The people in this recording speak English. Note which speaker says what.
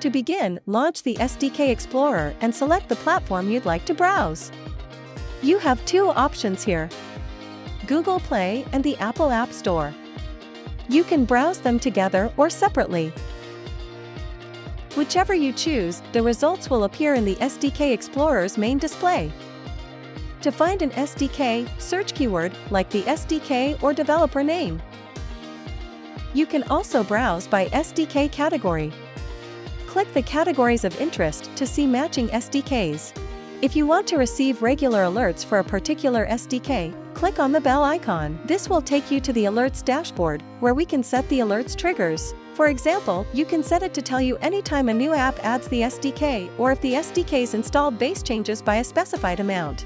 Speaker 1: To begin, launch the SDK Explorer and select the platform you'd like to browse. You have two options here: Google Play and the Apple App Store. You can browse them together or separately. Whichever you choose, the results will appear in the SDK Explorer's main display. To find an SDK, search keyword like the SDK or developer name. You can also browse by SDK category. Click the categories of interest to see matching SDKs. If you want to receive regular alerts for a particular SDK, click on the bell icon. This will take you to the alerts dashboard, where we can set the alerts triggers. For example, you can set it to tell you anytime a new app adds the SDK or if the SDK's installed base changes by a specified amount.